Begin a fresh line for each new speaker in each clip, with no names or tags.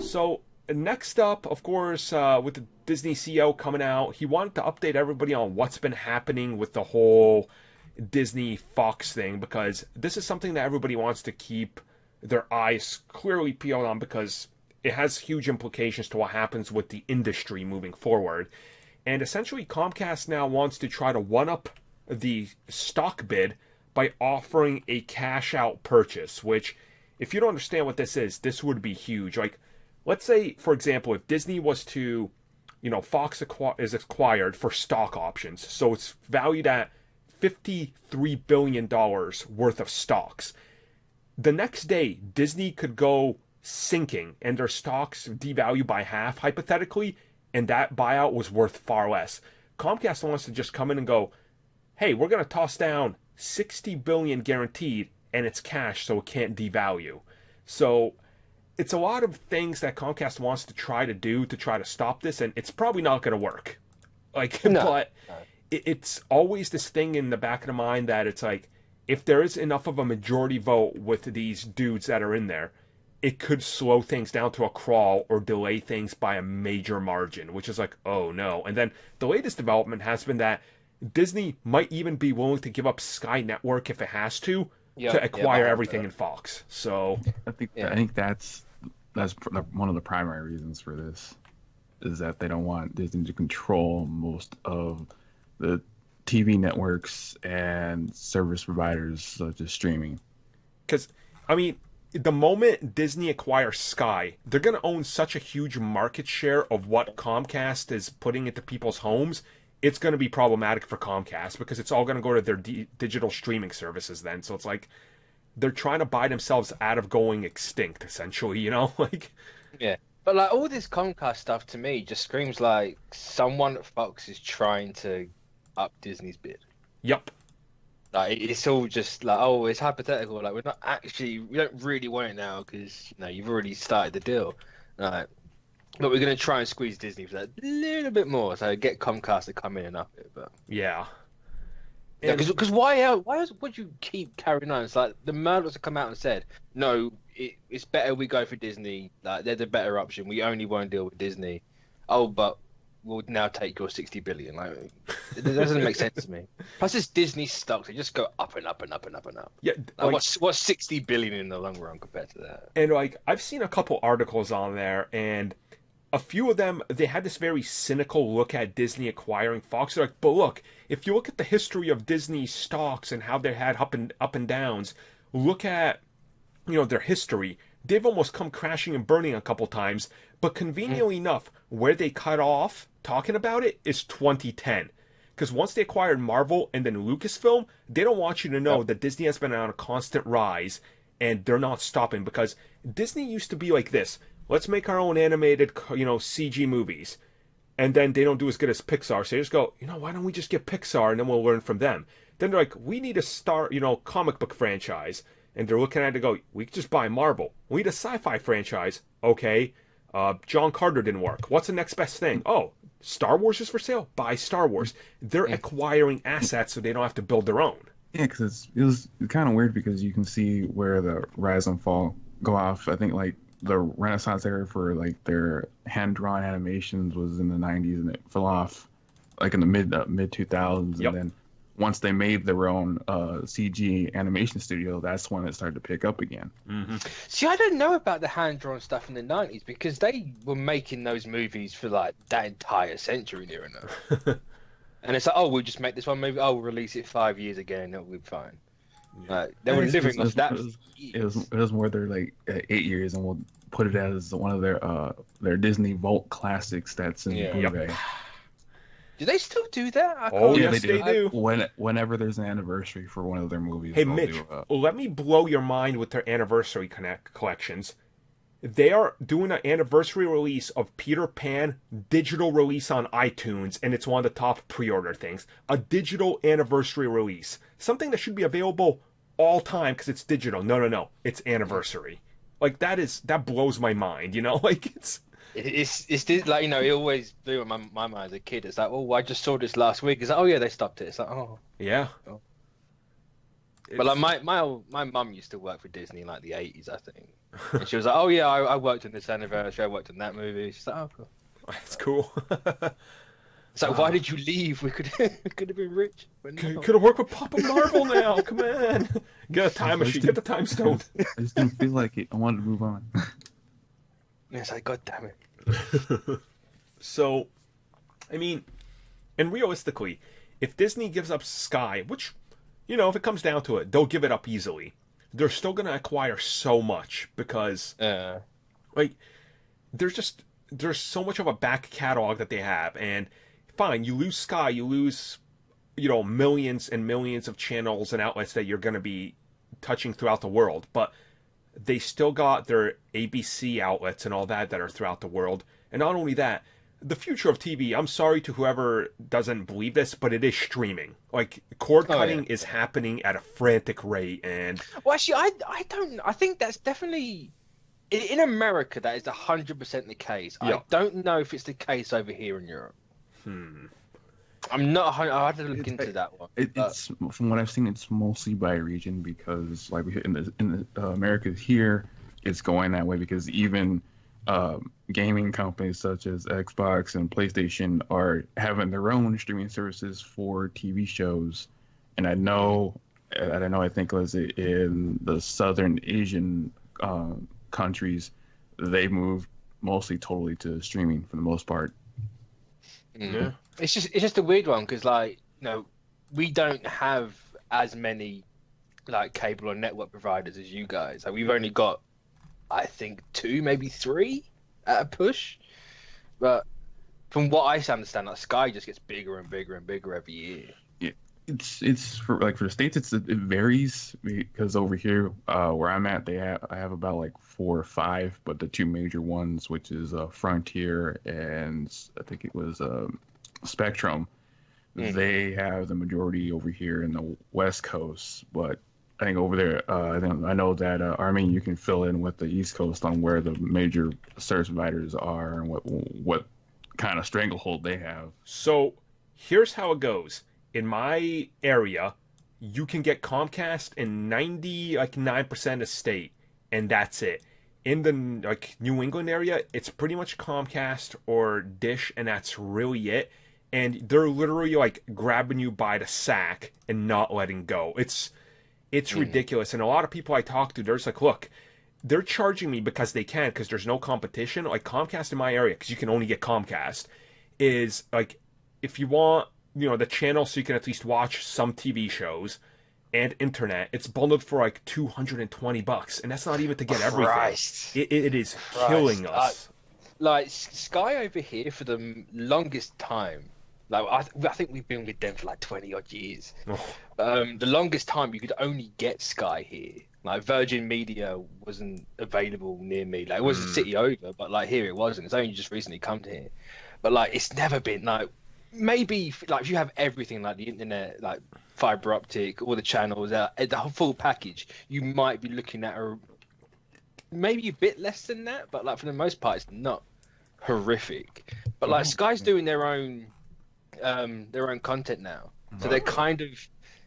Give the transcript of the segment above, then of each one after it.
So next up, of course, with the Disney CEO coming out, he wanted to update everybody on what's been happening with the whole Disney Fox thing, because this is something that everybody wants to keep their eyes clearly peeled on, because it has huge implications to what happens with the industry moving forward. And essentially, Comcast now wants to try to one up the stock bid by offering a cash out purchase, which, if you don't understand what this is, this would be huge. Like, let's say, for example, if Disney was to, Fox is acquired for stock options, so it's valued at $53 billion worth of stocks. The next day, Disney could go sinking and their stocks devalue by half, hypothetically, and that buyout was worth far less. Comcast wants to just come in and go, hey, we're going to toss down $60 billion guaranteed, and it's cash, so it can't devalue. So it's a lot of things that Comcast wants to try to do to try to stop this, and it's probably not going to work. Like,
No.
but it's always this thing in the back of the mind that it's like, if there is enough of a majority vote with these dudes that are in there, it could slow things down to a crawl or delay things by a major margin, which is like, oh no. And then the latest development has been that Disney might even be willing to give up Sky Network if it has to acquire everything in Fox. So
I think that's one of the primary reasons for this, is that they don't want Disney to control most of the TV networks and service providers such as streaming.
Because, I mean, the moment Disney acquires Sky, they're going to own such a huge market share of what Comcast is putting into people's homes. It's going to be problematic for Comcast because it's all going to go to their digital streaming services then. So it's like they're trying to buy themselves out of going extinct, essentially, like.
Yeah. But like all this Comcast stuff to me just screams like someone at Fox is trying to up Disney's bid.
Yep.
Like it's all just like, oh, it's hypothetical. Like we don't really want it now because you've already started the deal. Like, but we're gonna try and squeeze Disney for that little bit more, so get Comcast to come in and up it. But
yeah,
because why else? Why else would you keep carrying on? It's like the Murdochs have come out and said, no, it's better we go for Disney. Like they're the better option. We only want to deal with Disney. Oh, but we'll now take your 60 billion. Like it doesn't make sense to me. Plus, it's Disney stocks. They just go up and up and up and up and up.
Yeah,
like, what's 60 billion in the long run compared to that?
And like I've seen a couple articles on there, and a few of them, they had this very cynical look at Disney acquiring Fox. They're like, but look, if you look at the history of Disney stocks and how they had up and downs, look at their history. They've almost come crashing and burning a couple times, but conveniently enough, where they cut off talking about it is 2010. Because once they acquired Marvel and then Lucasfilm, they don't want you to know that Disney has been on a constant rise, and they're not stopping. Because Disney used to be like this: let's make our own animated, CG movies, and then they don't do as good as Pixar, so they just go, why don't we just get Pixar and then we'll learn from them. Then they're like, we need a comic book franchise. And they're looking at it and go, we could just buy Marvel. We need a sci-fi franchise. Okay. John Carter didn't work. What's the next best thing? Oh, Star Wars is for sale. Buy Star Wars. They're acquiring assets so they don't have to build their own.
Yeah, because it was kind of weird because you can see where the rise and fall go off. I think like the Renaissance era for like their hand-drawn animations was in the 90s, and it fell off like in the mid 2000s.
Yep.
And then once they made their own CG animation studio, that's when it started to pick up again.
Mm-hmm.
See, I don't know about the hand-drawn stuff in the 90s because they were making those movies for like that entire century near enough. And it's like, oh, we'll just make this one movie. Oh, we'll release it 5 years again and it'll be fine.
Yeah.
They were living off that.
It was more their like 8 years, and we'll put it as one of their Disney Vault classics that's in Blu-ray.
Yep.
Do they still do that?
Yes, they do.
Whenever there's an anniversary for one of their movies.
Hey, Mitch, let me blow your mind with their anniversary collections. They are doing an anniversary release of Peter Pan, digital release on iTunes, and it's one of the top pre-order things. A digital anniversary release. Something that should be available all time because it's digital. No. It's anniversary. Like, that blows my mind, Like, it's
like, it always blew my mind as a kid. It's like, oh, I just saw this last week. It's like, oh yeah, they stopped it. It's like, oh
yeah.
Oh. But like my mum used to work for Disney in like the 80s, I think. And she was like, "Oh yeah, I worked on this anniversary. I worked on that movie." She's like, "Oh, cool."
That's cool.
So why did you leave? We could have been rich. But no.
Could have worked with Papa Marvel now. Come on, get a time machine. Get the time stone.
I just didn't feel like it. I wanted to move on.
And it's like, God damn it.
So, I mean, and realistically, if Disney gives up Sky, which, if it comes down to it, they'll give it up easily. They're still going to acquire so much because, like, there's so much of a back catalog that they have. And fine, you lose Sky, you lose, millions and millions of channels and outlets that you're going to be touching throughout the world. But they still got their ABC outlets and all that are throughout the world. And not only that, the future of TV, I'm sorry to whoever doesn't believe this, but it is streaming. Like, cord cutting is happening at a frantic rate. And
well, actually, I think that's definitely, in America, that is 100% the case.
Yeah.
I don't know if it's the case over here in Europe. I'm not. I had to look into that one.
It's from what I've seen, it's mostly by region because, like, in the America here, it's going that way because even gaming companies such as Xbox and PlayStation are having their own streaming services for TV shows, and I think it was in the Southern Asian countries, they moved mostly totally to streaming for the most part.
yeah.
It's just a weird one because, like, we don't have as many like cable or network providers as you guys. Like, we've only got, I think, 2, maybe 3 at a push. But from what I understand, like, Sky just gets bigger and bigger and bigger every year.
Yeah, it's for the States. It varies because over here where I'm at, I have about like 4 or 5, but the 2 major ones, which is Frontier and I think it was Spectrum, they have the majority over here in the West Coast. But I think over there, I know that Armin, you can fill in with the East Coast on where the major service providers are and what kind of stranglehold they have.
So here's how it goes. In my area, you can get Comcast in 99% of the state, and that's it. In the New England area, it's pretty much Comcast or Dish, and that's really it. And they're literally like grabbing you by the sack and not letting go. It's ridiculous. And a lot of people I talk to, they're just like, look, they're charging me because they can, because there's no competition. Like, Comcast in my area, because you can only get Comcast, is like, if you want, the channel so you can at least watch some TV shows and internet, it's bundled for like $220, and that's not even to get everything. It is killing us.
Like, Sky over here for the longest time, like, I think we've been with them for like 20 odd years. The longest time you could only get Sky here. Like, Virgin Media wasn't available near me. Like, it was a city over, but like here it wasn't. It's only just recently come to here. But like, it's never been like, maybe like if you have everything like the internet, like fiber optic, all the channels, the whole full package, you might be looking at maybe a bit less than that. But like, for the most part, it's not horrific. But like, Sky's doing their own content now, so they're kind of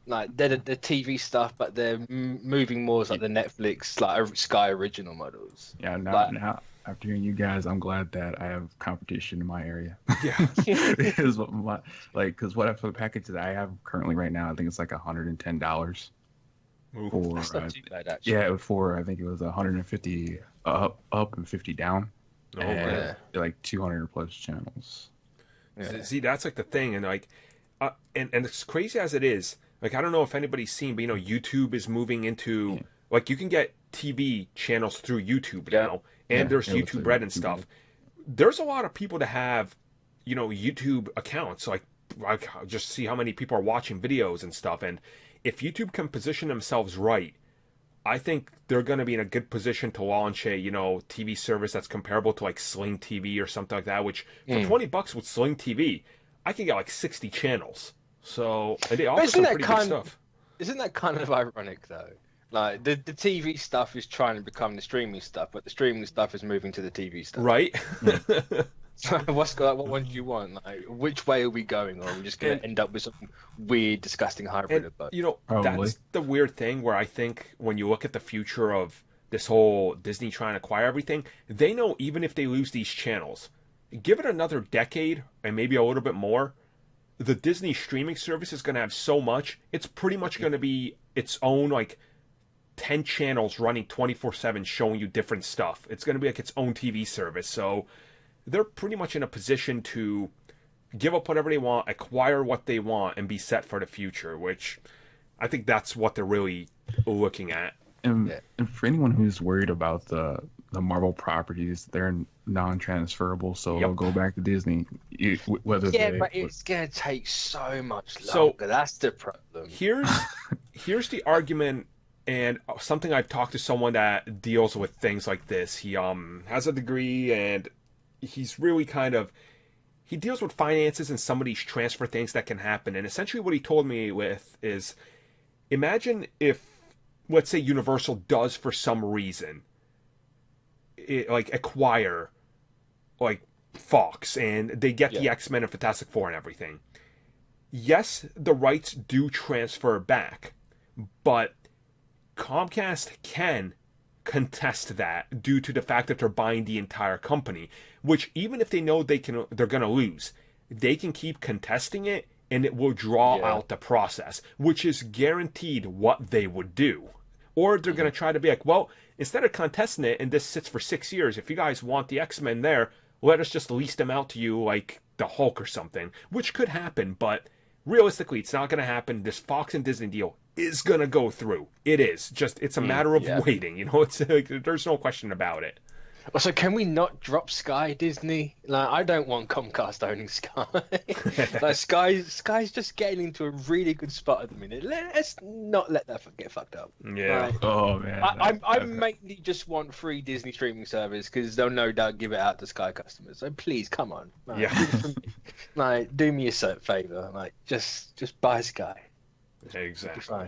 like they're the TV stuff, but they're moving more like the Netflix, like Sky original models.
Yeah, now after hearing you guys, I'm glad that I have competition in my area.
Yeah,
because what for the package that I have currently right now, I think it's like $110 for
That's not too bad, actually.
yeah, for I think it was 150 up and 50 down.
Oh,
and like 200 plus channels.
Yeah. See, that's like the thing, and like, and as crazy as it is, like, I don't know if anybody's seen, but YouTube is moving into like, you can get TV channels through YouTube now, and there's YouTube Red and stuff. There's a lot of people that have, YouTube accounts. Like, just see how many people are watching videos and stuff, and if YouTube can position themselves right, I think they're going to be in a good position to launch a, TV service that's comparable to like Sling TV or something like that, which for $20 with Sling TV, I can get like 60 channels. So, and they offer some pretty good stuff.
Isn't that kind of ironic though? Like, the TV stuff is trying to become the streaming stuff, but the streaming stuff is moving to the TV stuff.
Right?
What one do you want? Like, which way are we going? Or are we just going to end up with some weird, disgusting hybrid of both?
You know,
Probably.
that's the weird thing where I think when you look at the future of this whole Disney trying to acquire everything, they know even if they lose these channels, give it another decade and maybe a little bit more, the Disney streaming service is going to have so much, it's pretty much going to be its own, like, 10 channels running 24/7 showing you different stuff. It's going to be like its own TV service. So they're pretty much in a position to give up whatever they want, acquire what they want, and be set for the future, which I think that's what they're really looking at.
And for anyone who's worried about the Marvel properties, they're non-transferable, so they'll go back to Disney. Whether
but it's gonna take so much longer.
So,
that's the problem.
Here's the argument, and something I've talked to someone that deals with things like this. He has a degree, and he's really he deals with finances and some of these transfer things that can happen. And essentially what he told me is, imagine if, let's say, Universal does for some reason acquire like Fox, and they get the X-Men and Fantastic Four and everything. Yes, the rights do transfer back, but Comcast can contest that due to the fact that they're buying the entire company, which even if they know they're going to lose, they can keep contesting it and it will draw out the process, which is guaranteed what they would do. Or they're going to try to be like, well, instead of contesting it and this sits for 6 years, if you guys want the X-Men there, let us just lease them out to you like the Hulk or something, which could happen, but realistically, it's not going to happen. This Fox and Disney deal is going to go through. It is. Just, it's a matter of waiting. You know, it's like, there's no question about it.
Also, can we not drop Sky, Disney? Like, I don't want Comcast owning Sky. Like, Sky's just getting into a really good spot at the minute. Let's not let that get fucked up.
Yeah.
Like,
oh man.
I mainly just want free Disney streaming service because they'll no doubt give it out to Sky customers. So please, come on. Like, like, do me a favor. Like, just buy Sky.
Exactly.